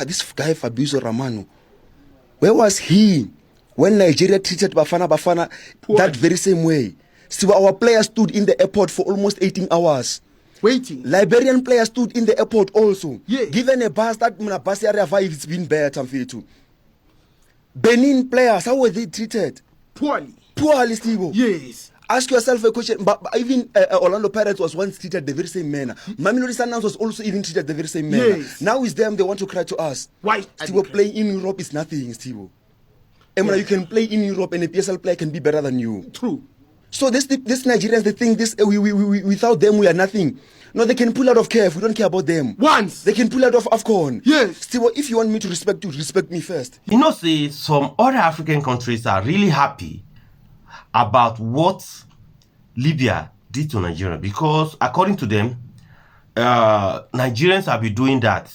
this guy Fabrizio Romano, where was he when Nigeria treated Bafana that very same way? So our players stood in the airport for almost 18 hours. Waiting. Liberian players stood in the airport also. Yeah. Given a bus that bus area vibe, it's been better too. Benin players, how were they treated? Poorly. Poorly, Steve. Yes. Ask yourself a question. But even Orlando Pirates was once treated the very same manner. Mamelodi Sundowns was also even treated the very same manner. Yes. Now it's them, they want to cry to us. Why? Steve, playing in Europe is nothing, Steve. Yeah. You can play in Europe and a PSL player can be better than you. True. So this Nigerians, they think this we without them we are nothing. No, they can pull out of KF. We don't care about them. Once they can pull out of AFCON. Yes. Still, if you want me to respect you, respect me first. You know, see, some other African countries are really happy about what Libya did to Nigeria, because according to them, Nigerians have been doing that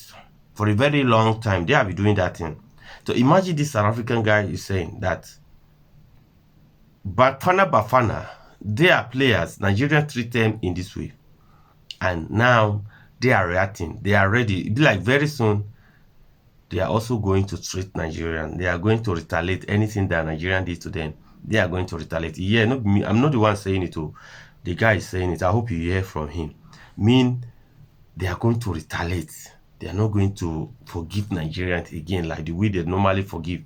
for a very long time. They have been doing that thing. So imagine this South African guy is saying that Bafana, they are players. Nigerians treat them in this way. And now they are reacting. They are ready. It'll be like very soon, they are also going to treat Nigerians. They are going to retaliate anything that Nigerian did to them. They are going to retaliate. Yeah, not me. I'm not the one saying it. Too. The guy is saying it. I hope you hear from him. They are going to retaliate. They are not going to forgive Nigerians again like the way they normally forgive.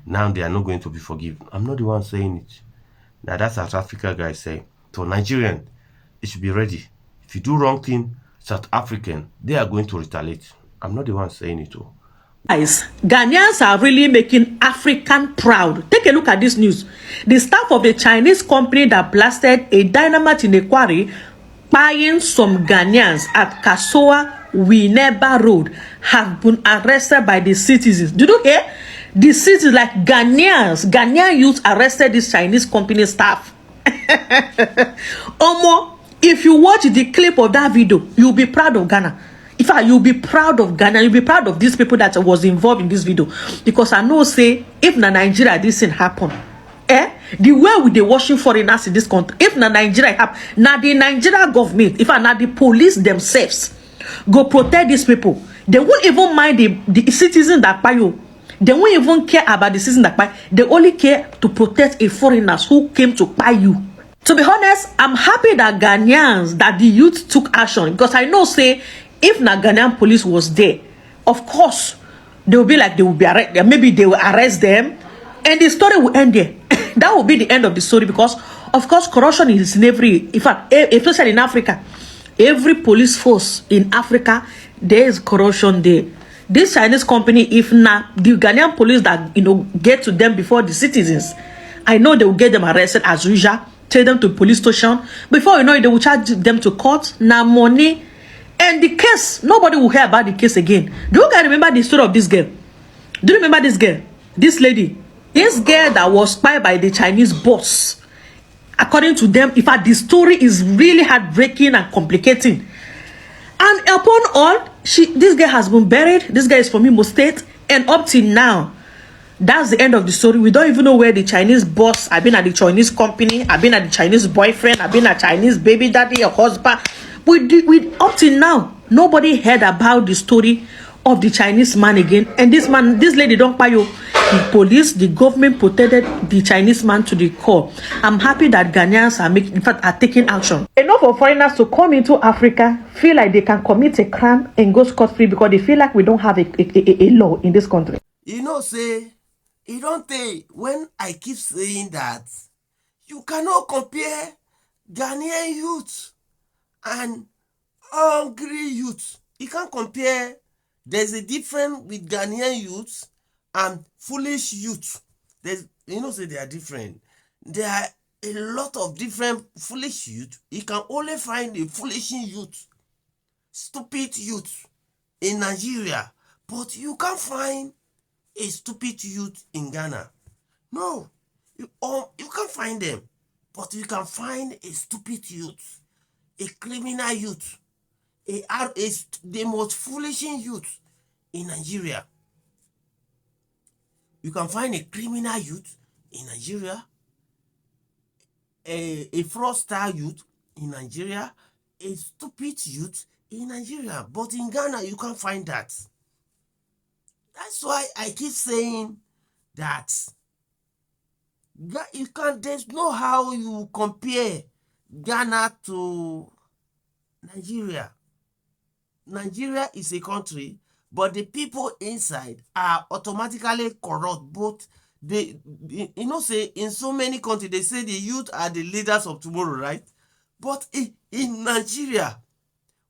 Now they are not going to be forgiven. I'm not the one saying it. Now that's South Africa guy saying. So Nigerian, it should be ready. If you do wrong thing, South African, they are going to retaliate. I'm not the one saying it. Too. Guys, Ghanaians are really making African proud. Take a look at this news. The staff of the Chinese company that blasted a dynamite in a quarry, buying some Ghanaians at Kasoa Winneba Road, have been arrested by the citizens. Did you hear? The citizens, like Ghanaian youth arrested this Chinese company staff. Omo, if you watch the clip of that video, you'll be proud of Ghana. In fact, you'll be proud of Ghana. You'll be proud of these people that was involved in this video. Because I know, say, if na Nigeria this thing happen, the way with the washing foreigners in this country, if na Nigeria happen, now the Nigeria government, if na the police themselves, go protect these people. They won't even mind the citizens that buy you. They won't even care about the citizens that buy. They only care to protect a foreigners who came to buy you. To be honest, I'm happy that Ghanaians, that the youth took action. Because I know, say, if na Ghanaian police was there, of course, they will be like, they will be arrested. Maybe they will arrest them. And the story will end there. That will be the end of the story. Because, of course, corruption is in in fact, especially in Africa. Every police force in Africa, there is corruption there. This Chinese company, if not the Ghanaian police that get to them before the citizens, I know they will get them arrested as usual, take them to police station. Before you know it, they will charge them to court, now money, and the case. Nobody will hear about the case again. Do you guys remember the story of this girl? Do you remember this girl? This lady, this girl that was spied by the Chinese boss. According to them, in fact, the story is really heartbreaking and complicating. And upon all, this girl has been buried. This guy is from Imo State. And up till now, that's the end of the story. We don't even know where the Chinese boss, I've been at the Chinese company, I've been at the Chinese boyfriend, I've been at Chinese baby daddy or husband. Up till now, nobody heard about the story of the Chinese man again. And this lady don't buy you. The police, the government protected the Chinese man to the core. I'm happy that Ghanaians are taking action. Enough of foreigners to come into Africa, feel like they can commit a crime and go scot-free because they feel like we don't have a law in this country. You know, say, it don't take when I keep saying that you cannot compare Ghanaian youth and hungry youth. You can't compare. There's a difference with Ghanaian youth and foolish youth. Say they are different. There are a lot of different foolish youth. You can only find a foolish youth, stupid youth in Nigeria, but you can't find a stupid youth in Ghana. No, you can't find them, but you can find a stupid youth, a criminal youth, the most foolish youth in Nigeria. You can find a criminal youth in Nigeria, a fraudster youth in Nigeria, a stupid youth in Nigeria. But in Ghana, you can't find that. That's why I keep saying that there's no how you compare Ghana to Nigeria. Nigeria is a country, but the people inside are automatically corrupt. Both say in so many countries they say the youth are the leaders of tomorrow, right? But in Nigeria,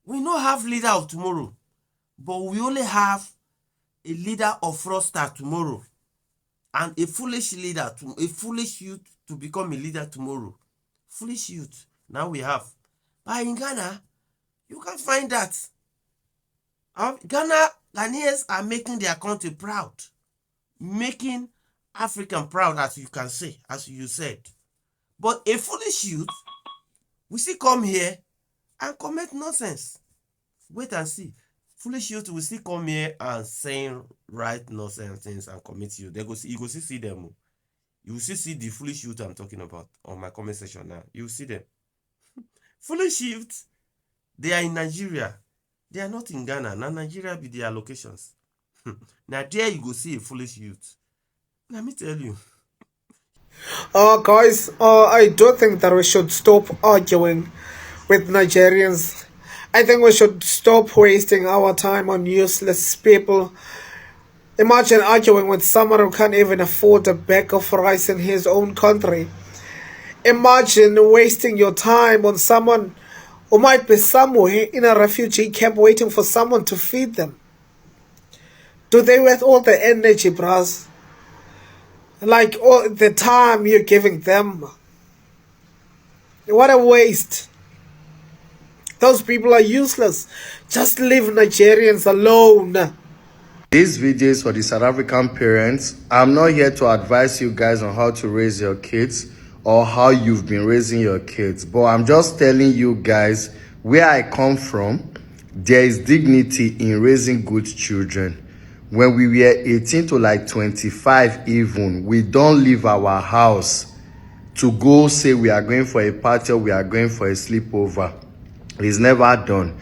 we don't have leader of tomorrow, but we only have a leader of fraudster tomorrow, and a foolish leader, a foolish youth to become a leader tomorrow. Foolish youth now we have. But in Ghana, you can't find that. Ghanaians are making their country proud, making African proud, as you can say, as you said. But a foolish youth will still come here and commit nonsense. Wait and see. Foolish youth will still come here and saying right nonsense things and commit you. You go still see them. You will still see the foolish youth I'm talking about on my comment section now. You will see them. Foolish youth, they are in Nigeria. They are not in Ghana. Now Nigeria be their locations. Now there you go see a foolish youth. Let me tell you. Guys, I do think that we should stop arguing with Nigerians. I think we should stop wasting our time on useless people. Imagine arguing with someone who can't even afford a bag of rice in his own country. Imagine wasting your time on someone who might be somewhere in a refugee camp waiting for someone to feed them. Do they worth all the energy, bros? Like all the time you're giving them? What a waste. Those people are useless. Just leave Nigerians alone. This video is for the South African parents. I'm not here to advise you guys on how to raise your kids or how you've been raising your kids, but I'm just telling you guys where I come from. There is dignity in raising good children. When we were 18 to like 25 even, we don't leave our house to go say we are going for a party or we are going for a sleepover. It's never done.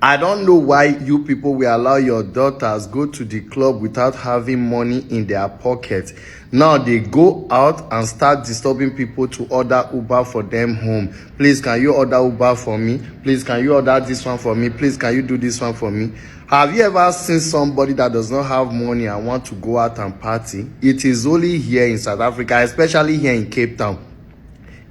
I don't know why you people will allow your daughters go to the club without having money in their pocket. Now they go out and start disturbing people to order Uber for them home. Please, can you order Uber for me? Please, can you order this one for me? Please, can you do this one for me? Have you ever seen somebody that does not have money and want to go out and party? It is only here in South Africa, especially here in Cape Town.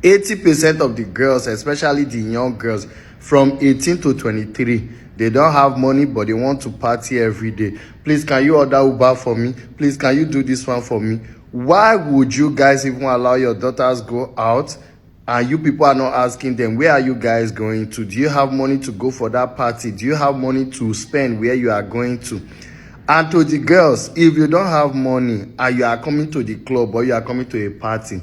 80% of the girls, especially the young girls from 18 to 23, they don't have money but they want to party every day. Please, can you order Uber for me? Please, can you do this one for me? Why would you guys even allow your daughters go out and you people are not asking them, where are you guys going to? Do you have money to go for that party? Do you have money to spend where you are going to? And to the girls, if you don't have money and you are coming to the club or you are coming to a party,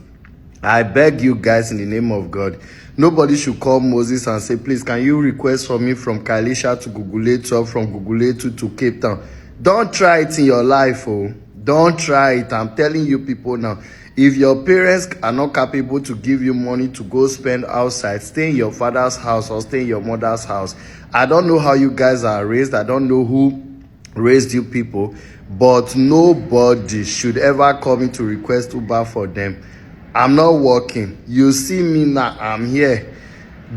I beg you guys in the name of God, nobody should call Moses and say, please, can you request for me from Kailisha to Guguletu or from Guguletu to Cape Town? Don't try it in your life, oh. Don't try it. I'm telling you people now. If your parents are not capable to give you money to go spend outside, stay in your father's house or stay in your mother's house. I don't know how you guys are raised. I don't know who raised you people, but nobody should ever come in to request Uber for them. I'm not working. You see me now, I'm here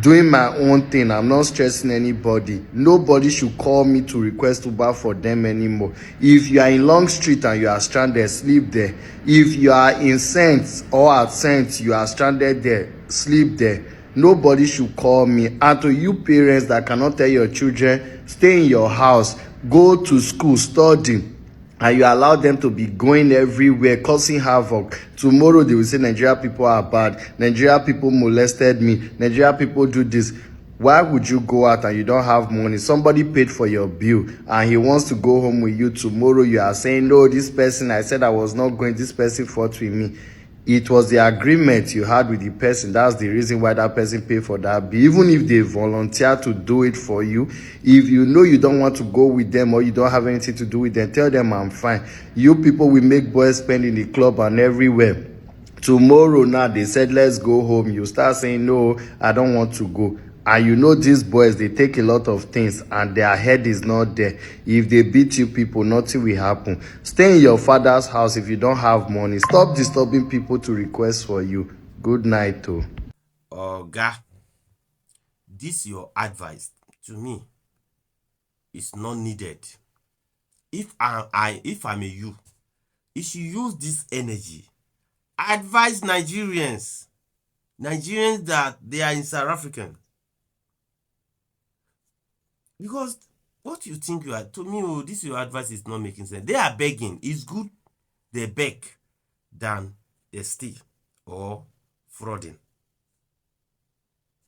doing my own thing. I'm not stressing anybody. Nobody should call me to request Uber for them anymore. If you are in Long Street and you are stranded, sleep there. If you are in Saints or at Saints, you are stranded there, sleep there. Nobody should call me. And to you parents that cannot tell your children, stay in your house, go to school, study, and you allow them to be going everywhere, causing havoc. Tomorrow they will say Nigeria people are bad, Nigeria people molested me, Nigeria people do this. Why would you go out and you don't have money? Somebody paid for your bill and he wants to go home with you. Tomorrow you are saying, no, this person, I said I was not going, this person fought with me. It was the agreement you had with the person. That's the reason why that person paid for that bill. Even if they volunteer to do it for you, if you know you don't want to go with them or you don't have anything to do with them, tell them I'm fine. You people will make boys spend in the club and everywhere. Tomorrow now they said let's go home. You start saying no, I don't want to go. And you know these boys, they take a lot of things and their head is not there. If they beat you people, nothing will happen. Stay in your father's house if you don't have money. Stop disturbing people to request for you. Good night, too. Oga, this your advice to me is not needed. If I'm a you should use this energy. Advise Nigerians that they are in South African. Because what you think you are, to me, this your advice is not making sense. They are begging. It's good they beg than they steal or frauding.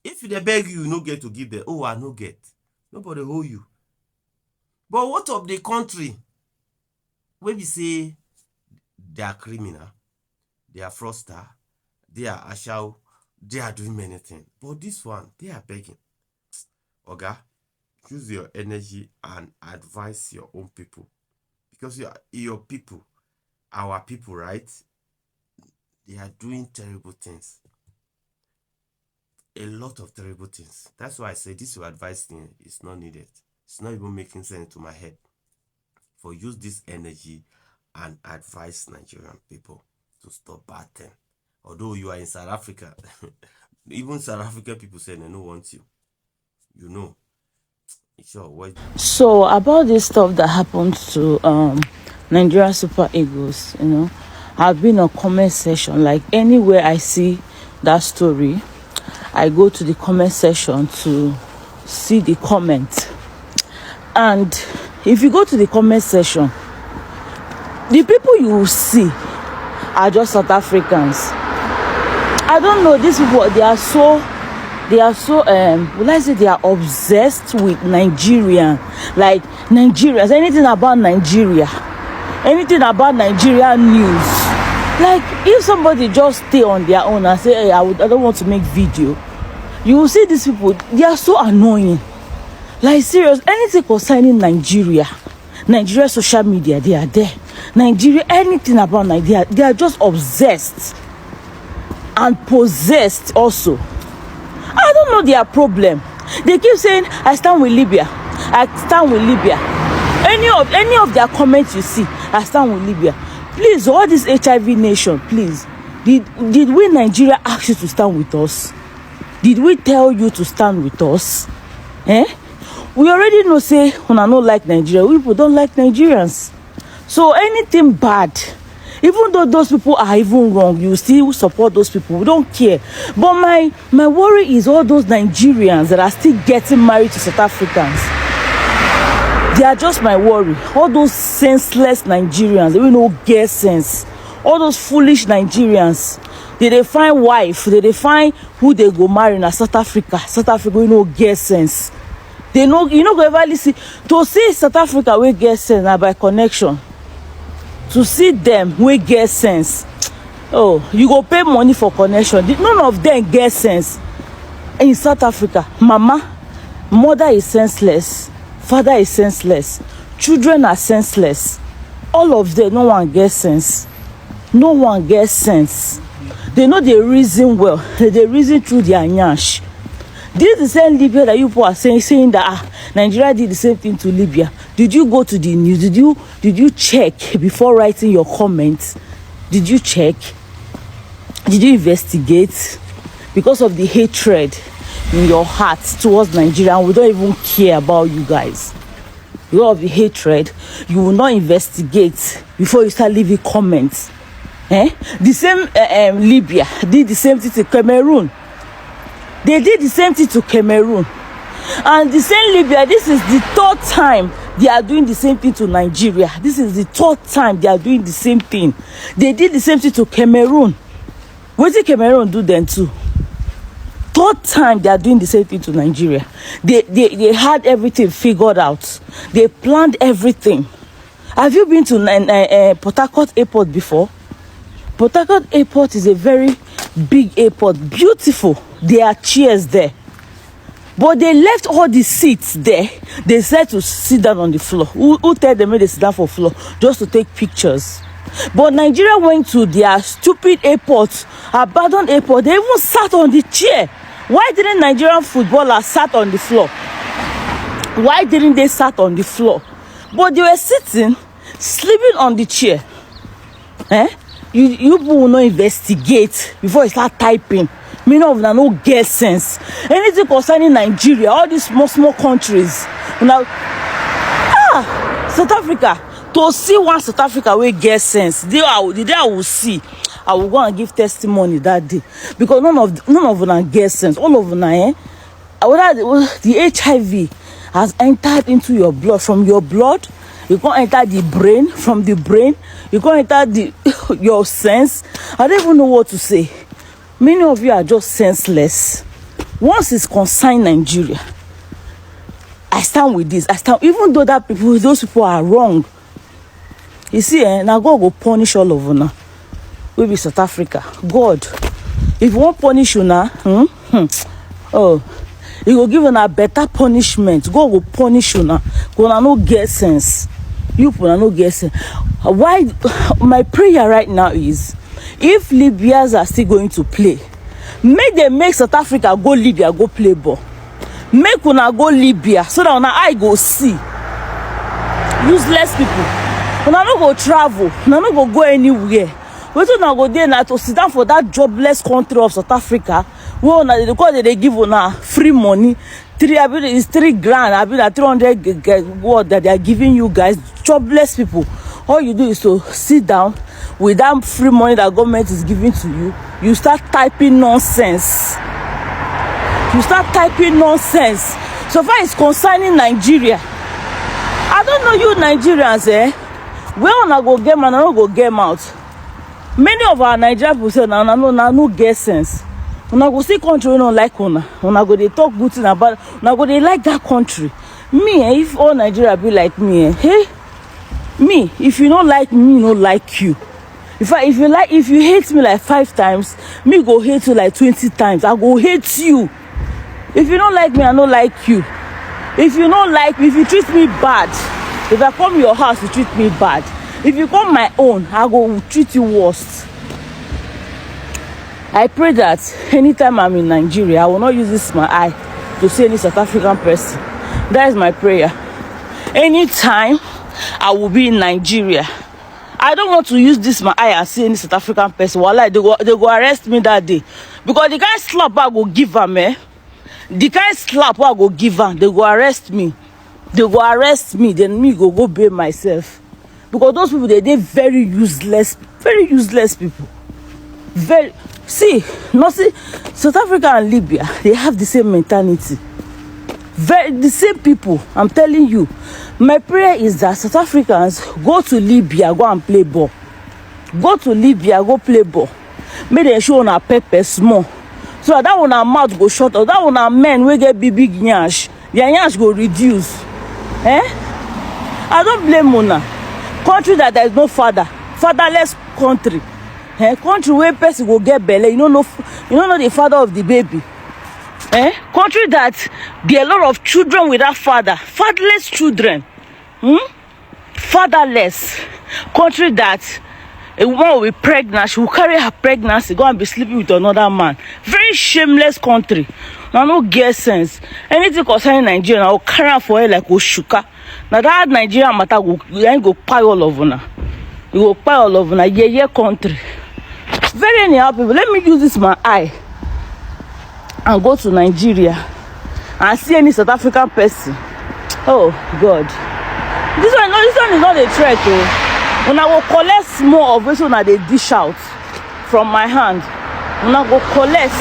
If they beg you, no get to give them. Oh, I no get. Nobody owe you. But what of the country where we say they are criminal, they are fraudster, they are ashau, they are doing many things. But this one, they are begging. Oga, use your energy and advise your own people. Because your people, our people, right? They are doing terrible things. A lot of terrible things. That's why I say this your advice thing is not needed. It's not even making sense to my head. For use this energy and advise Nigerian people to stop bad thing. Although you are in South Africa, even South African people say they don't want you. You know. Sure. What? So about this stuff that happened to Nigerian Super Eagles, you know, I've been on comment section. Like anywhere I see that story, I go to the comment section to see the comment. And if you go to the comment section, the people you will see are just South Africans. I don't know, these people, they are so will I say they are obsessed with Nigeria. Like Nigerians, anything about Nigeria news. Like if somebody just stay on their own and say, hey, I don't want to make video, you will see these people, they are so annoying. Like serious, anything concerning Nigeria social media, they are there. Nigeria, anything about Nigeria, they are just obsessed and possessed also. I don't know their problem. They keep saying, I stand with Libya. Any of their comments you see, I stand with Libya. Please, all this HIV nation, please. Did we Nigeria ask you to stand with us? Did we tell you to stand with us? We already know, say, when I don't like Nigeria, people don't like Nigerians. So anything bad, even though those people are even wrong, you still support those people. We don't care. But my worry is all those Nigerians that are still getting married to South Africans. They are just my worry. All those senseless Nigerians, they will not get sense. All those foolish Nigerians, they find wife, they find who they go marry in South Africa. South Africa will not get sense. They know, you know, go ever listen to see South Africa will get sense now by connection. To see them we get sense. Oh, you go pay money for connection. None of them get sense. In South Africa, mother is senseless, father is senseless, children are senseless. All of them, no one gets sense. No one gets sense. They know they reason well. They reason through their nyash. This is the same Libya that you people are saying that Nigeria did the same thing to Libya. Did you go to the news? Did you check before writing your comments? Did you check? Did you investigate? Because of the hatred in your heart towards Nigeria, we don't even care about you guys. Because of the hatred, you will not investigate before you start leaving comments. The same Libya did the same thing to Cameroon. They did the same thing to Cameroon. And the same Libya, this is the third time they are doing the same thing to Nigeria. This is the third time they are doing the same thing. They did the same thing to Cameroon. What did Cameroon do then too? Third time they are doing the same thing to Nigeria. They had everything figured out. They planned everything. Have you been to Port Harcourt Airport before? Port Harcourt Airport is a very big airport, beautiful. There are chairs there, but they left all the seats there. They said to sit down on the floor. Who tell them they sit down for floor just to take pictures? But Nigeria went to their stupid airport, abandoned airport. They even sat on the chair Why didn't Nigerian footballers sat on the floor? Why didn't they sat on the floor? But they were sitting, sleeping on the chair. You people will not investigate before you start typing. Many of them no get sense. Anything concerning Nigeria, all these small countries. Now, South Africa. To see one South Africa will get sense. The day I will see, I will go and give testimony that day. Because none of them get sense. All of them, the HIV has entered into your blood. From your blood, you can't enter the brain. From the brain, you can't enter your sense. I don't even know what to say. Many of you are just senseless. Once it's concerned Nigeria, I stand with this. I stand, even though those people are wrong. You see, now God will punish all of them. We be South Africa. God, if you want punish you now, He will give you a better punishment. God will punish you now. Because no get sense. You people no get sense. Why? My prayer right now is, if Libyans are still going to play, make South Africa go Libya, go play ball. Make una go Libya so that una eye go see. Useless people. Una no go travel. Una no go anywhere. Wetin una go there na to sit down for that jobless country of South Africa. Well, because they give una free money. It's 3 grand. I mean, 300 what that they are giving you guys, jobless people. All you do is to sit down with that free money that government is giving to you. You start typing nonsense. You start typing nonsense. So far it's concerning Nigeria. I don't know you Nigerians, where una go get man, I don't go get out. Many of our Nigerian people say, no get sense. Una go see country we don't like una. Una go they talk good thing about. Una go they like that country. Me, if all Nigeria be like me, me, if you don't like me, no like you. If you hate me like 5 times, me go hate you like 20 times. I go hate you. If you don't like me, I don't like you. If you don't like me, if you treat me bad, if I come to your house, you treat me bad. If you come my own, I go treat you worse. I pray that anytime I'm in Nigeria, I will not use this my eye to see any South African person. That is my prayer. Anytime I will be in Nigeria, I don't want to use this my eye and see any South African person. Wallah, they go arrest me that day. Because the kind slap I go give them, the kind slap I go give them, they go arrest me. They go arrest me, then me go bail myself. Because those people, they very useless people. South Africa and Libya, they have the same mentality. The same people, I'm telling you. My prayer is that South Africans go to Libya, go and play ball. Go to Libya, go play ball. Make them show on a pepper small. So that one our mouth go shut up. That one our men will get big nyash. Their nyash go reduce. I don't blame Mona. Country that there is no fatherless country. Country where person go get belly, you don't know the father of the baby. Country that there are a lot of children without fatherless children. Fatherless. Country that a woman will be pregnant, she will carry her pregnancy, go and be sleeping with another man. Very shameless country. Now no get sense. Anything concerning Nigeria, I will carry her for her like Oshuka. Now that Nigerian matter go pay all of una. You go pay all of una. Yeah, country. Very anyhow people. Let me use this my eye and go to Nigeria and see any South African person. Oh God. This one is not a threat, though. When I go collect more of it, so now they dish out from my hand. When I go collect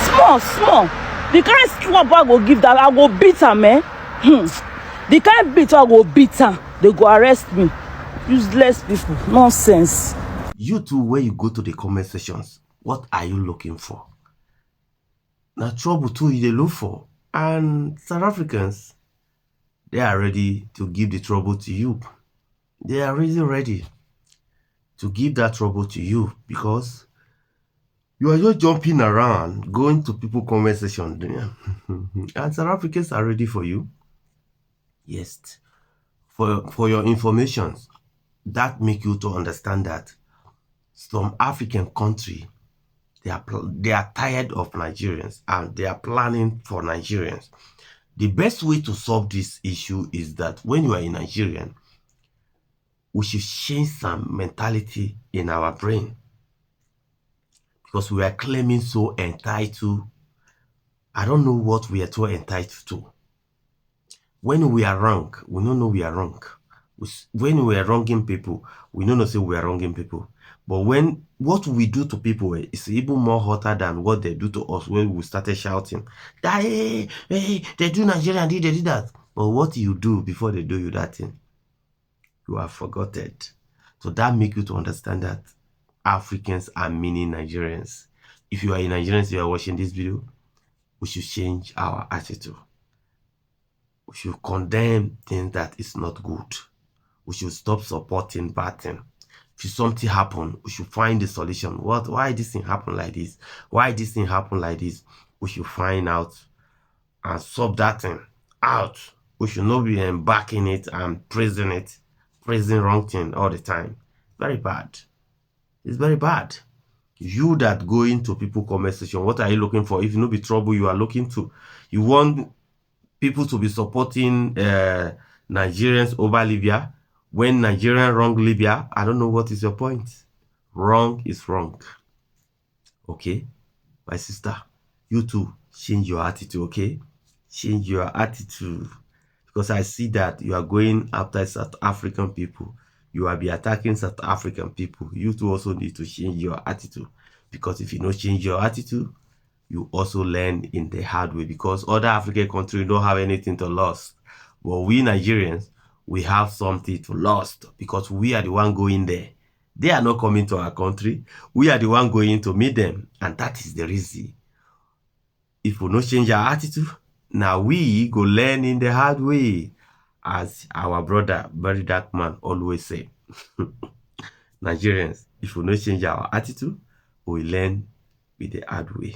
small. The kind slap I go give that, I go beat her, man. The kind beat I go beat her, they go arrest me. Useless people, nonsense. You too, when you go to the comment sections, what are you looking for? Now trouble too you dey look for. And South Africans, they are ready to give the trouble to you. They are really ready to give that trouble to you because you are just jumping around, going to people comment section. And South Africans are ready for you. Yes. For your information, that make you to understand that some African country, They are tired of Nigerians and they are planning for Nigerians. The best way to solve this issue is that when you are a Nigerian, we should change some mentality in our brain, because we are claiming so entitled. I don't know what we are so entitled to. When we are wrong, we don't know we are wrong. When we are wronging people, we don't know say we are wronging people. But when what we do to people is even more hotter than what they do to us when we started shouting that hey, they do Nigeria, they did that. But what you do before they do you that thing, you have forgotten. So that make you to understand that Africans are mini Nigerians. If you are a Nigerian, you are watching this video, we should change our attitude. We should condemn things that is not good. We should stop supporting bad things. If something happen, we should find the solution. Why this thing happen like this? Why this thing happen like this? We should find out and solve that thing out. We should not be embarking it and praising wrong thing all the time. Very bad. It's very bad. You that go into people conversation, what are you looking for? If you know be trouble, you are looking to, you want people to be supporting Nigerians over Libya. When Nigerian wrong Libya, I don't know what is your point. Wrong is wrong. Okay? My sister, you too, change your attitude, okay? Change your attitude. Because I see that you are going after South African people. You will be attacking South African people. You too also need to change your attitude. Because if you don't change your attitude, you also learn in the hard way. Because other African countries don't have anything to lose. But we Nigerians, we have something to lose. Because we are the one going there. They are not coming to our country. We are the one going to meet them. And that is the reason. If we don't change our attitude, now we go learn in the hard way. As our brother, very dark man, always say. Nigerians, if we don't change our attitude, we learn with the hard way.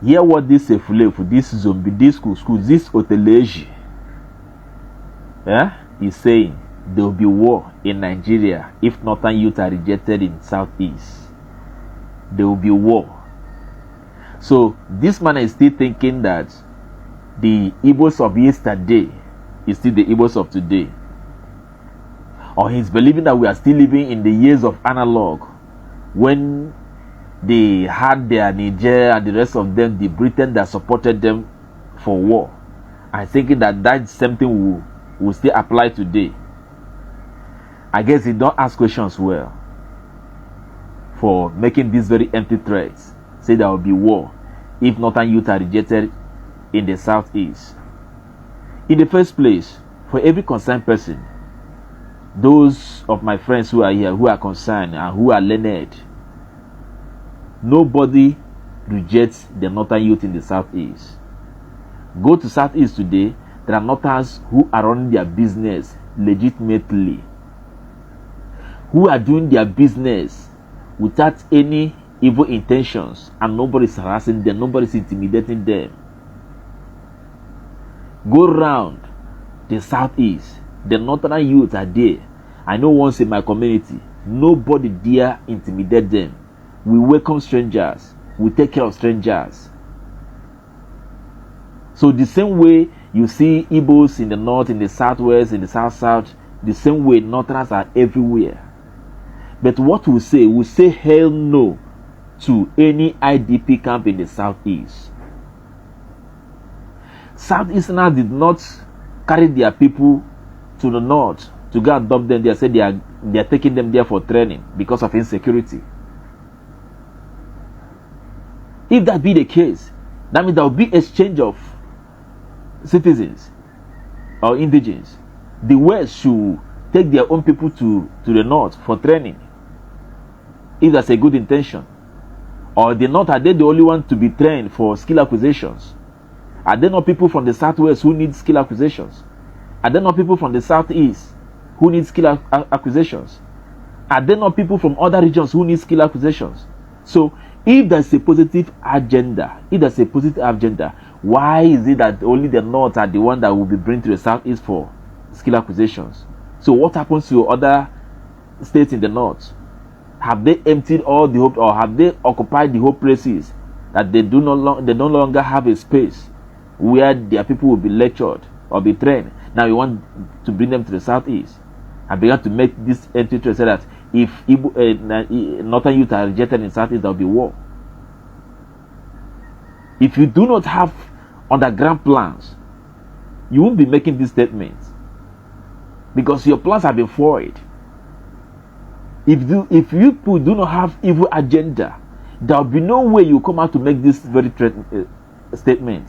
Hear what this Efulefu, this zombie, this school, this Oteleji is saying. There will be war in Nigeria if northern youth are rejected in Southeast. There will be war. So this man is still thinking that the Igbos of yesterday is still the Igbos of today. Or he's believing that we are still living in the years of analog, when they had their Niger and the rest of them, the Britain that supported them for war. I'm thinking that that same thing will still apply today. I guess he don't ask questions well for making these very empty threats. Say there will be war if northern youth are rejected in the Southeast. In the first place, for every concerned person, those of my friends who are here, who are concerned and who are learned, nobody rejects the northern youth in the Southeast. Go to Southeast today, there are northerns who are running their business legitimately, who are doing their business without any evil intentions, and nobody is harassing them, nobody is intimidating them. Go round the Southeast, the northern youth are there. I know once in my community, nobody dare intimidate them. We welcome strangers, we take care of strangers. So the same way you see Igbos in the north, in the southwest, in the south, the same way northerners are everywhere. But what we say hell no to any IDP camp in the Southeast. Southeasterners did not carry their people to the north to go and dump them. They said they are taking them there for training because of insecurity. If that be the case, that means there will be exchange of citizens or indigenes. The West should take their own people to the north for training, if that's a good intention. Or the north, are they the only one to be trained for skill acquisitions? Are there not people from the southwest who need skill acquisitions? Are there not people from the southeast who need skill acquisitions? Are there not people from other regions who need skill acquisitions? So if there's a positive agenda, why is it that only the north are the one that will be bring to the southeast for skill acquisitions? So what happens to other states in the north? Have they emptied all the hope, or have they occupied the whole places that they no longer have a space where their people will be lectured or be trained? Now we want to bring them to the southeast and began to make this entry to say that if northern youth are rejected in southeast, there will be war. If you do not have underground plans, you won't be making these statements, because your plans have been foiled. If you people do not have evil agenda, there will be no way you come out to make this very statement.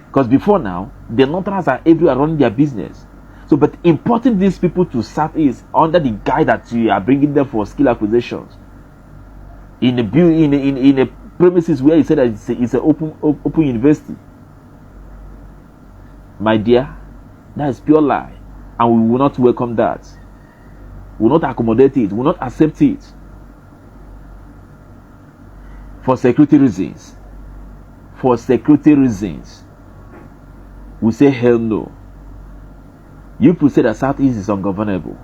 Because before now, the Northerners are everywhere running their business. So, but importing these people to Southeast under the guide that you are bringing them for skill acquisitions in a premises where you said that it's an open university, my dear, that is pure lie, and we will not welcome that. We will not accommodate it. We will not accept it. For security reasons. For security reasons. We say hell no. You people say that Southeast is ungovernable.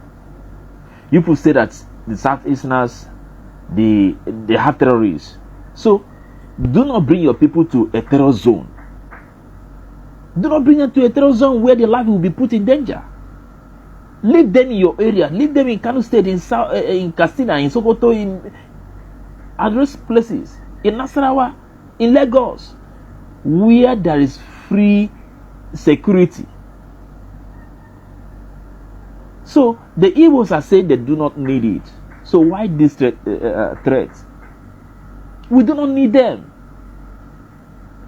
You people say that the Southeasterners, they have terrorists. So, do not bring your people to a terror zone. Do not bring them to a terror zone where their life will be put in danger. Leave them in your area. Leave them in Kano State, in Katsina, in Sokoto, in address places, in Nasarawa, in Lagos, where there is free security. So the Igbos are saying they do not need it. So why this threat? We do not need them.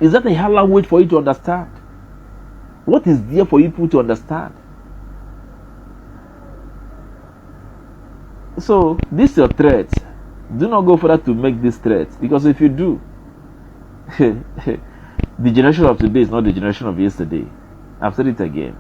Is that a hard language for you to understand? What is there for you people to understand? So this is your threat. Do not go further to make this threat, because if you do, the generation of today is not the generation of yesterday. I've said it again.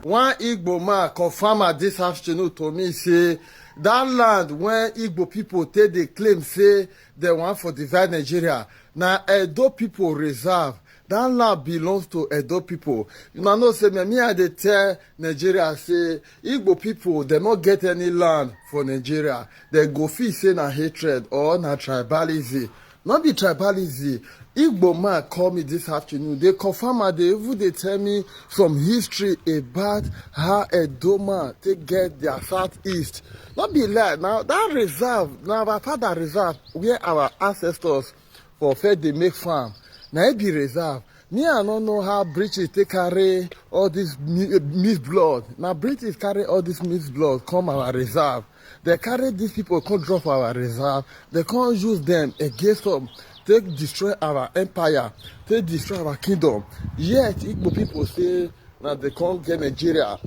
One Igbo man confirm this afternoon to me, say that land when Igbo people take the claim, say they want for divide Nigeria. Now Edo people reserve. That land belongs to Edo people. You know, say me I dey tell Nigeria, say Igbo people, they not get any land for Nigeria. They go feel say na hatred or na tribalism. Not be tribalism. Igbo man call me this afternoon. They confirm they even they tell me some history about how Edo man they get their southeast. Not be lie. Now that reserve, now our father reserve where our ancestors for faith they make farm. Now it be reserve. Me, I don't know how British they carry all this mixed blood. Now British carry all this mixed blood come our reserve. They carry these people can't drop our reserve. They can't use them against them. They destroy our empire. They destroy our kingdom. Yet Igbo people say now they can't get Nigeria.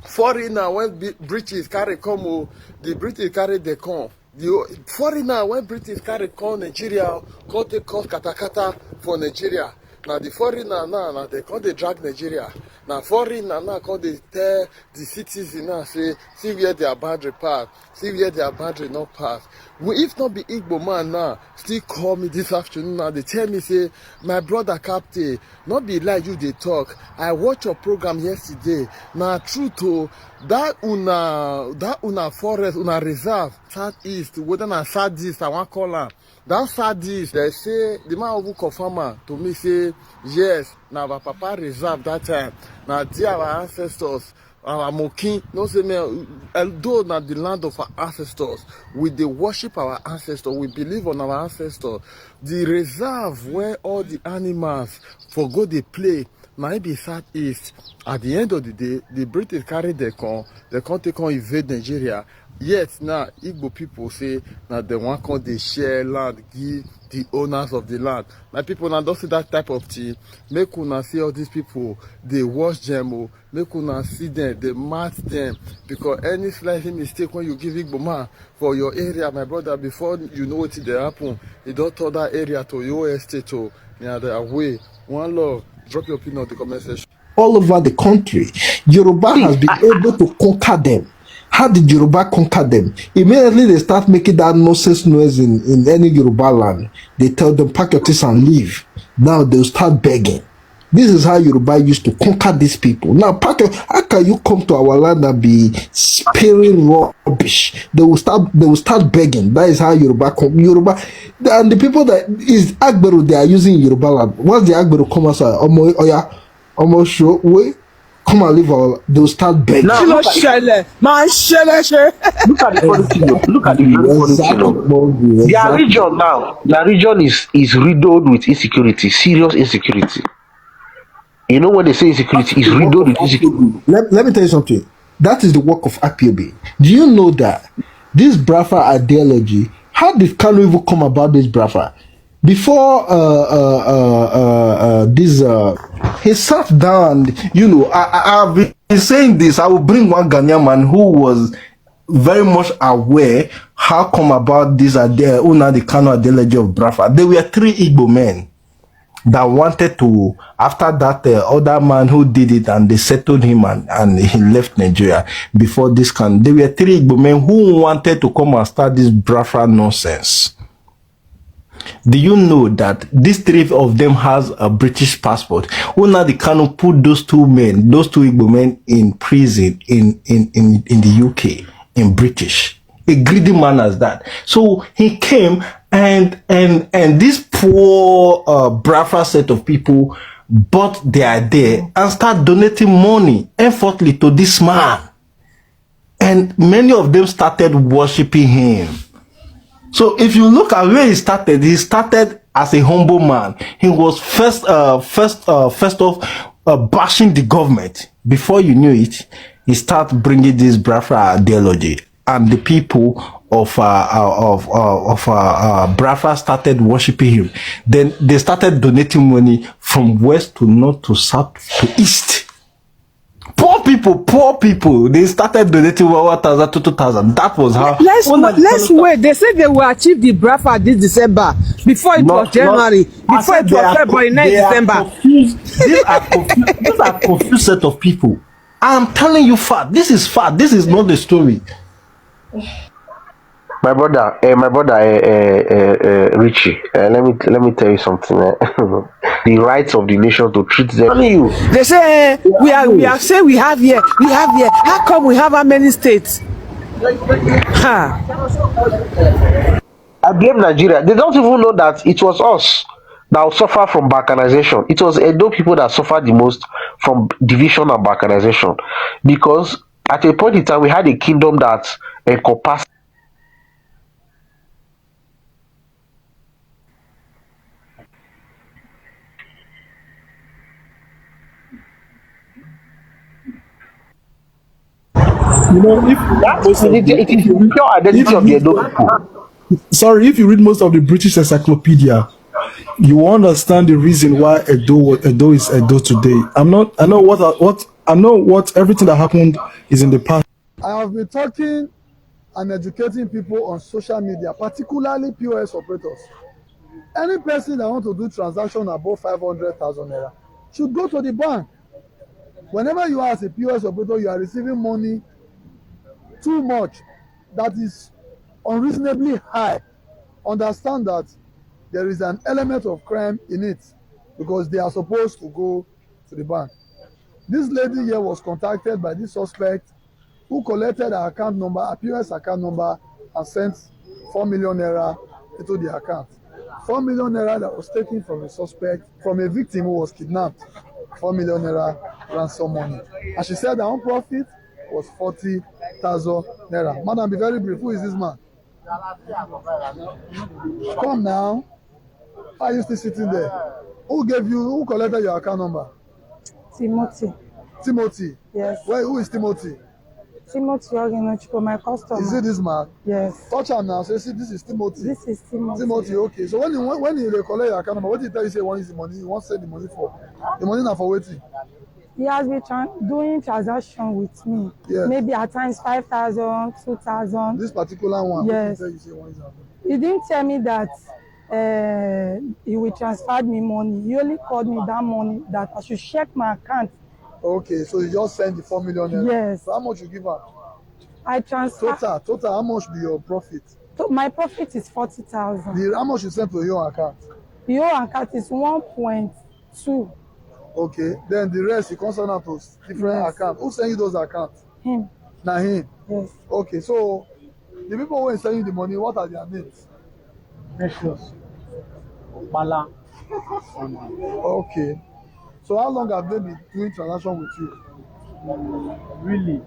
Foreigner when British carry come, the British carry they come. The foreigner when British carry come Nigeria, come take cause katakata for Nigeria. Now the foreigner now they come they drag Nigeria. Now foreigner now come they tell the citizens now say see where their boundary pass, see where their boundary not pass. If not be Igbo man now, still call me this afternoon now. They tell me say my brother Captain, not be like you they talk. I watch your program yesterday. Now true to that una forest, una reserve, southeast, whether na southeast, I want call am. That southeast, they say the man who confirm to me say yes. Now our papa reserve that time. Now dear our ancestors. Our Mokin, no say me, although not the land of our ancestors, we they worship our ancestors, we believe on our ancestors. The reserve where all the animals for go they play, might be southeast. At the end of the day, the British carry their con, they can't take on invade Nigeria. Yet now Igbo people say that they want to they share land, give the owners of the land. My people now don't see that type of thing. Make una see all these people, they watch them, make una see them, they match them. Because any slight mistake when you give Igbo man for your area, my brother, before you know what they happen, you don't turn that area to your estate to the way. One love, drop your opinion in the comment section. All over the country, Yoruba has been able to conquer them. How did Yoruba conquer them? Immediately they start making that nonsense noise in any Yoruba land. They tell them, pack your things and leave. Now they'll start begging. This is how Yoruba used to conquer these people. Now, how can you come to our land and be spilling rubbish? They will start begging. That is how Yoruba Yoruba, and the people that is Agberu, they are using Yoruba land. Once the Agberu come outside, almost show way. Come and live our, they'll start begging. Now, look at the funny thing. Look at the very funny thing. Their region now, their region is riddled with insecurity, serious insecurity. You know when they say insecurity is riddled with insecurity. Let me tell you something. That is the work of IPOB. Do you know that this Braa ideology, how did Kanu even come about this Braa? Before he sat down, you know, I've been saying this. I will bring one Ghanaian man who was very much aware how come about this idea, the Kanu ideology of Braa. There were 3 Igbo men that wanted to, after that other man who did it, and they settled him and he left Nigeria before this can. There were 3 Igbo men who wanted to come and start this Braa nonsense. Do you know that these 3 of them has a British passport? Now they cannot put those 2 men, those 2 Igbo men in prison in the UK, in British. A greedy man as that. So he came and this poor Braa set of people bought the idea and start donating money effortlessly to this man. And many of them started worshiping him. So if you look at where he started as a humble man. He was first off bashing the government. Before you knew it, he started bringing this Braa ideology, and the people of Braa started worshiping him. Then they started donating money from west to north to south to east. Poor people, they started donating 1,000 to 2,000. That was how. Let's wait. They said they will achieve the Braa this December. Before it was January. Before it was February, 9 December. These are confused set of people. I'm telling you fact. This is fact. This is not the story. My brother, Richie, let me tell you something. The rights of the nation to treat them. They say we are saying we have here. How come we have how many states? I blame Nigeria. They don't even know that it was us that will suffer from balkanization. It was Edo people that suffered the most from division and balkanization, because at a point in time we had a kingdom that encompassed. You know, if you read most of the British encyclopedia, you understand the reason why Edo is Edo today. I know what everything that happened is in the past. I have been talking and educating people on social media, particularly POS operators. Any person that wants to do transaction above 500,000 naira should go to the bank. Whenever you are as a POS operator, you are receiving money too much that is unreasonably high. Understand that there is an element of crime in it, because they are supposed to go to the bank. This lady here was contacted by this suspect who collected her account number, her POS account number, and sent 4 million naira into the account. 4 million naira that was taken from a suspect, from a victim who was kidnapped. 4 million naira ransom money. And she said her own profit was 40,000 naira. Madam, be very brief. Who is this man? Come now. Why are you still sitting there? Who collected your account number? Timothy? Yes. Who is Timothy? Timothy Ogenochukwu, my customer. Is it this man? Yes. Touch him now. So you see, this is Timothy. This is Timothy. Timothy, okay. So when you collect your account number, what did he tell you say he wants the money? He wants to send the money for? The money now for waiting. He has been doing transaction with me. Yes. Maybe at times 5,000, 2,000. This particular one. Yes. What did he tell you say He didn't tell me that he will transfer me money. He only called me that money that I should check my account. Okay, so you just send the 4 million naira. Yes. So how much you give her? I transfer. Total, how much be your profit? So my profit is 40,000. How much you send to your account? Your account is 1.2. Okay, then the rest you come send am to different accounts. Who send you those accounts? Him. Na him. Yes. Okay, so the people wey send you the money, what are their names? Precious. Bala. Sunday. Okay, so how long have they been doing transaction with you? Really?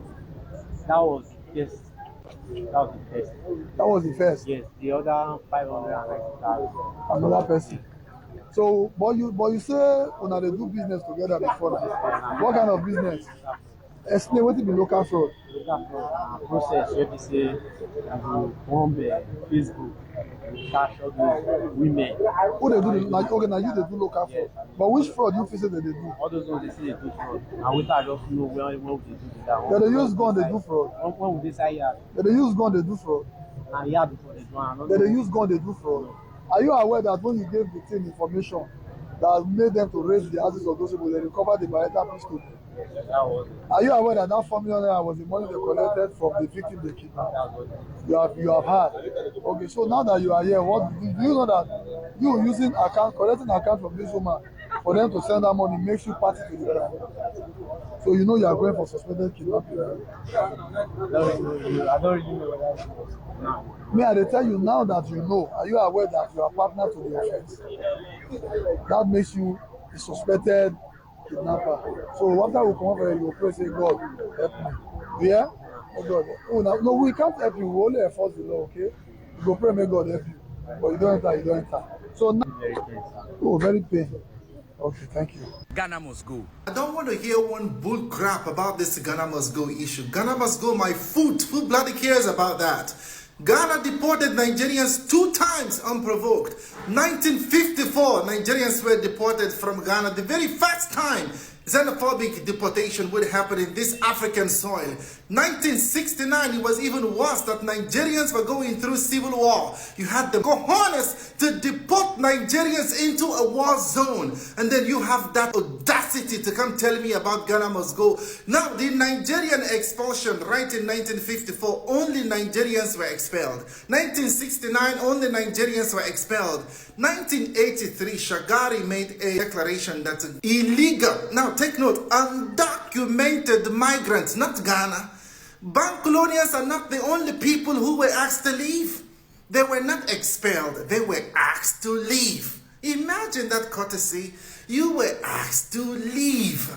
That was yes. That was the first. That was the first. Yes, the other 590,000. Another person. So, but you say una dey do business together before now. What kind of business? Explain wetin be local fraud. Process wey be say you go bomb Facebook, cash all those women. Who dey do the like? Okay, na you dey do local fraud. But which fraud you feel say they dey do? All those ones they say they do fraud. Na wetin I just know when we dey do that. They dey use gun dey do fraud. When we dey side yard, They dey use gun dey do fraud. na yard before they do am. They dey use gun dey do fraud. Are you aware that when you gave the team information that made them to raise the houses of those people, they recovered the Beretta pistol? That was it. Are you aware that that 4 million naira was the money they collected from the victim they kidnapped? You have heard. Okay, so now that you are here, what do you know that you using account, collecting account from this woman for them to send that money makes you party to the crime? So you know you are going for suspended kidnapping. I don't really know what that was. Now. Me, I dey tell you now that you know. Are you aware that you are partner to the offense? That makes you a suspected kidnapper. So after we come over here, you will pray, say, God, help me. Yeah? Oh God. Oh, no, we can't help you. We only enforce the law, okay? You go pray, may God help you. But you don't enter. So now, oh, very painful. Okay, thank you. Ghana must go. I don't want to hear one bull crap about this Ghana must go issue. Ghana must go, my foot. Who bloody cares about that? Ghana deported Nigerians 2 times unprovoked. 1954, Nigerians were deported from Ghana. The very first time xenophobic deportation would happen in this African soil. 1969, it was even worse that Nigerians were going through civil war. You had the cojones to deport Nigerians into a war zone. And then you have that audacity to come tell me about Ghana must go. Now, the Nigerian expulsion right in 1954, only Nigerians were expelled. 1969, only Nigerians were expelled. 1983, Shagari made a declaration that's illegal. Now, take note, undocumented migrants, not Ghana. Bancolonians are not the only people who were asked to leave. They were not expelled. They were asked to leave. Imagine that courtesy. You were asked to leave.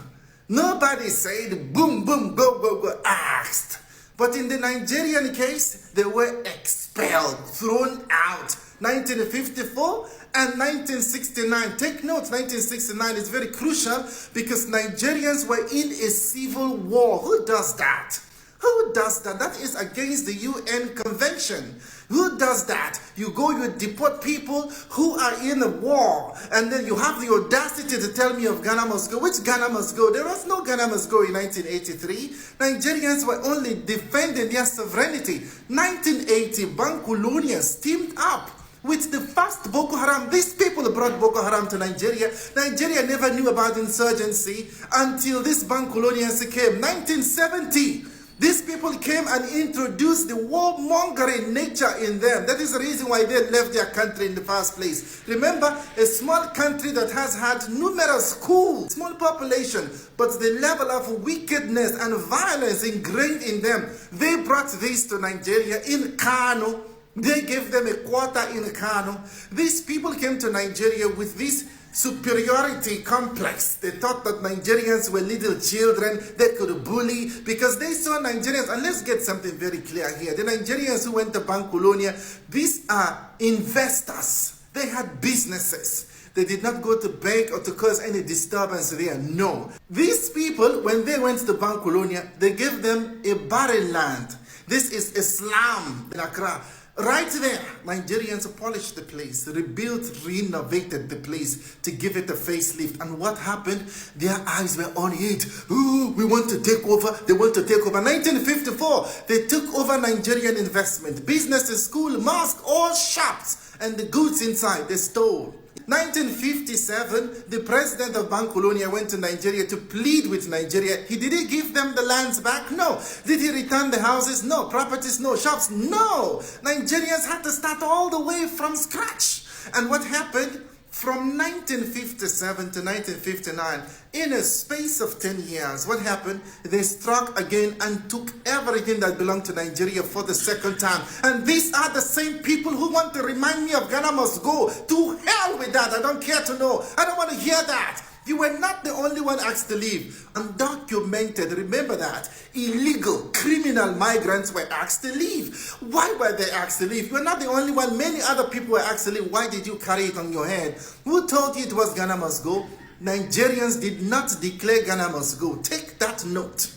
Nobody said, boom, boom, go, go, go, asked. But in the Nigerian case, they were expelled, thrown out. 1954 and 1969. Take note, 1969 is very crucial because Nigerians were in a civil war. Who does that? Who does that? That is against the UN Convention. Who does that? You go, you deport people who are in a war, and then you have the audacity to tell me of Ghana must go. Which Ghana must go? There was no Ghana must go in 1983. Nigerians were only defending their sovereignty. 1980, Bancolonians teamed up with the first Boko Haram. These people brought Boko Haram to Nigeria. Nigeria never knew about insurgency until these Bancolonians came. 1970. These people came and introduced the warmongering nature in them. That is the reason why they left their country in the first place. Remember, a small country that has had numerous schools, small population, but the level of wickedness and violence ingrained in them. They brought this to Nigeria in Kano. They gave them a quarter in Kano. These people came to Nigeria with this superiority complex. They thought that Nigerians were little children they could bully because they saw Nigerians. And let's get something very clear here. The Nigerians who went to Bancolonia, these are investors. They had businesses. They did not go to beg or to cause any disturbance there. No. These people, when they went to Bancolonia, they gave them a barren land. This is Islam in Accra. Right there, Nigerians polished the place, rebuilt, renovated the place to give it a facelift. And what happened? Their eyes were on it. Ooh, we want to take over. They want to take over. 1954, they took over Nigerian investment, businesses, school, mosque, all shops, and the goods inside they stole. 1957, the president of Bancolonia went to Nigeria to plead with Nigeria. Did he give them the lands back? No. Did he return the houses? No. Properties? No. Shops? No. Nigerians had to start all the way from scratch. And what happened? From 1957 to 1959, in a space of 10 years, what happened? They struck again and took everything that belonged to Nigeria for the second time. And these are the same people who want to remind me of Ghana must go. To hell with that. I don't care to know. I don't want to hear that. You were not the only one asked to leave. Undocumented, remember that. Illegal, criminal migrants were asked to leave. Why were they asked to leave? You were not the only one. Many other people were asked to leave. Why did you carry it on your head? Who told you it was Ghana must go? Nigerians did not declare Ghana must go. Take that note.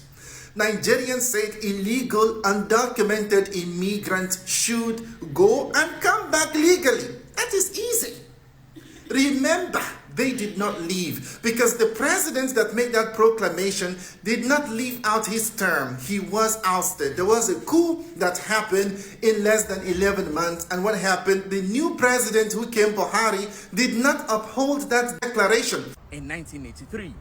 Nigerians said illegal, undocumented immigrants should go and come back legally. That is easy. Remember, they did not leave because the president that made that proclamation did not leave out his term. He was ousted. There was a coup that happened in less than 11 months. And what happened? The new president who came, Buhari, did not uphold that declaration. In 1983,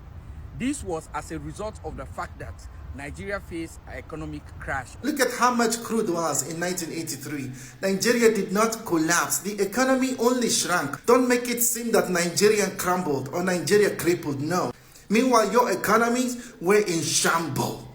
this was as a result of the fact that Nigeria faced an economic crash. Look at how much crude was in 1983. Nigeria did not collapse. The economy only shrank. Don't make it seem that Nigeria crumbled or Nigeria crippled. No. Meanwhile, your economies were in shambles.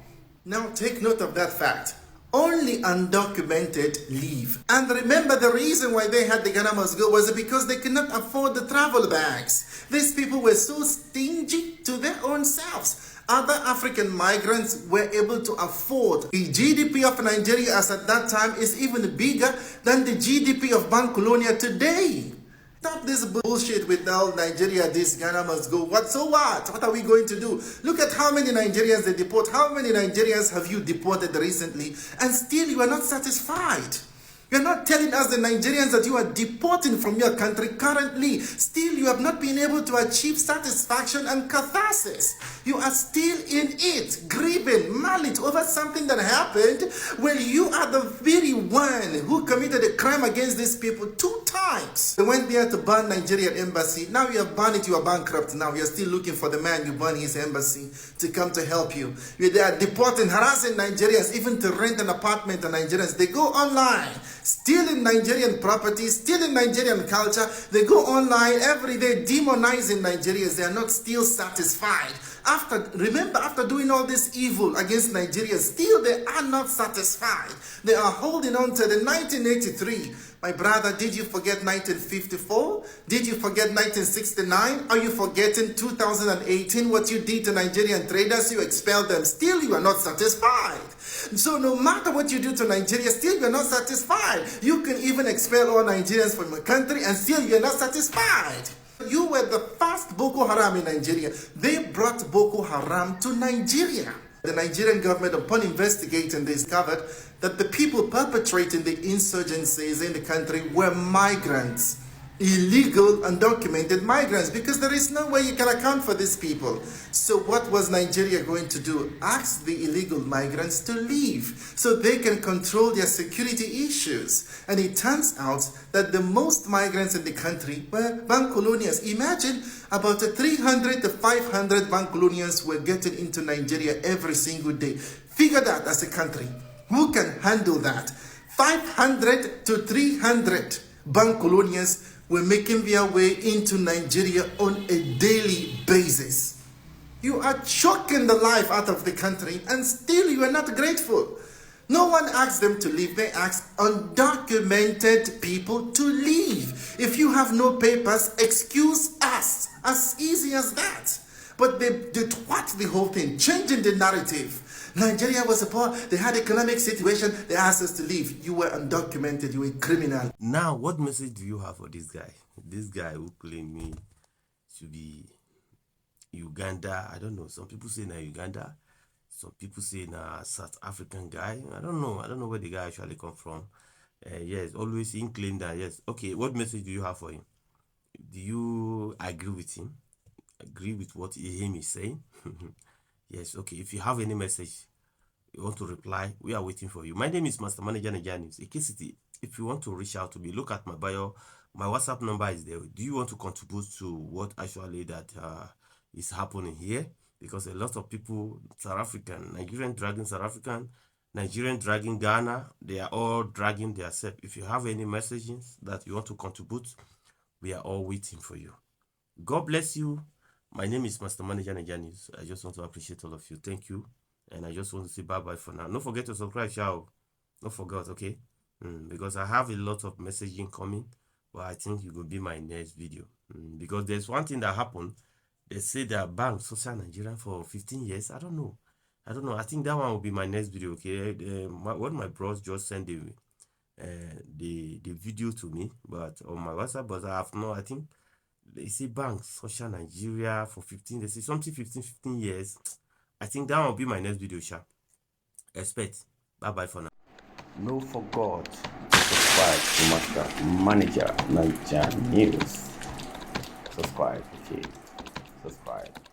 Now take note of that fact. Only undocumented leave. And remember, the reason why they had the Ghana must go was because they could not afford the travel bags. These people were so stingy to their own selves. Other African migrants were able to afford. The GDP of Nigeria as at that time is even bigger than the GDP of Bancolonia today. Stop this bullshit with all Nigeria, this Ghana must go. What? So what? What are we going to do? Look at how many Nigerians they deport. How many Nigerians have you deported recently? And still you are not satisfied. You're not telling us, the Nigerians, that you are deporting from your country currently. Still, you have not been able to achieve satisfaction and catharsis. You are still in it, grieving, malice over something that happened. Well, you are the very one who committed a crime against these people 2 times. They went there to ban Nigerian embassy. Now you have banned it, you are bankrupt now. You're still looking for the man you banned his embassy to come to help you. They are deporting, harassing Nigerians, even to rent an apartment to Nigerians. They go online, stealing Nigerian property, stealing Nigerian culture. They go online every day demonizing Nigerians. They are not still satisfied. Remember, after doing all this evil against Nigeria, still they are not satisfied. They are holding on to the 1983. My brother, did you forget 1954? Did you forget 1969? Are you forgetting 2018, what you did to Nigerian traders? You expelled them. Still, you are not satisfied. So no matter what you do to Nigeria, still you are not satisfied. You can even expel all Nigerians from your country and still you are not satisfied. You were the first Boko Haram in Nigeria. They brought Boko Haram to Nigeria. The Nigerian government, upon investigating, discovered that the people perpetrating the insurgencies in the country were migrants. Illegal, undocumented migrants, because there is no way you can account for these people. So what was Nigeria going to do? Ask the illegal migrants to leave so they can control their security issues. And it turns out that the most migrants in the country were Bancolonians. Imagine about 300 to 500 Bancolonians were getting into Nigeria every single day. Figure that as a country. Who can handle that? 500 to 300 Bancolonians were making their way into Nigeria on a daily basis. You are choking the life out of the country and still you are not grateful. No one asked them to leave. They asked undocumented people to leave. If you have no papers, excuse us. As easy as that. But they twat the whole thing, changing the narrative. Nigeria was poor, they had economic situation, they asked us to leave. You were undocumented, you were a criminal. Now, what message do you have for this guy? This guy who claimed me to be Uganda. I don't know. Some people say na Uganda. Some people say na South African guy. I don't know. I don't know where the guy actually come from. Yes, always in claim that, yes. Okay, what message do you have for him? Do you agree with him? Agree with what him is saying? Yes, okay. If you have any message you want to reply, we are waiting for you. My name is Master Manager Nigerians. If you want to reach out to me, look at my bio. My WhatsApp number is there. Do you want to contribute to what actually that is happening here? Because a lot of people, South African, Nigerian dragging South African, Nigerian dragging Ghana, they are all dragging themselves. If you have any messages that you want to contribute, we are all waiting for you. God bless you. My name is Master Manager Nigerians. I just want to appreciate all of you. Thank you. And I just want to say bye-bye for now. Don't forget to subscribe, shall. Don't forget, okay? Because I have a lot of messaging coming, but I think it will be my next video. Because there's one thing that happened. They say they are banned social Nigerian for 15 years. I don't know. I think that one will be my next video, okay? One of my bros just sent the video to me, but on my WhatsApp, but I have no, I think they say bank social Nigeria for 15, they say something 15 years. I think that will be my next video, sha. Expect. Bye for now. No forgot to subscribe to Master Manager Niger News. Subscribe, okay. Subscribe.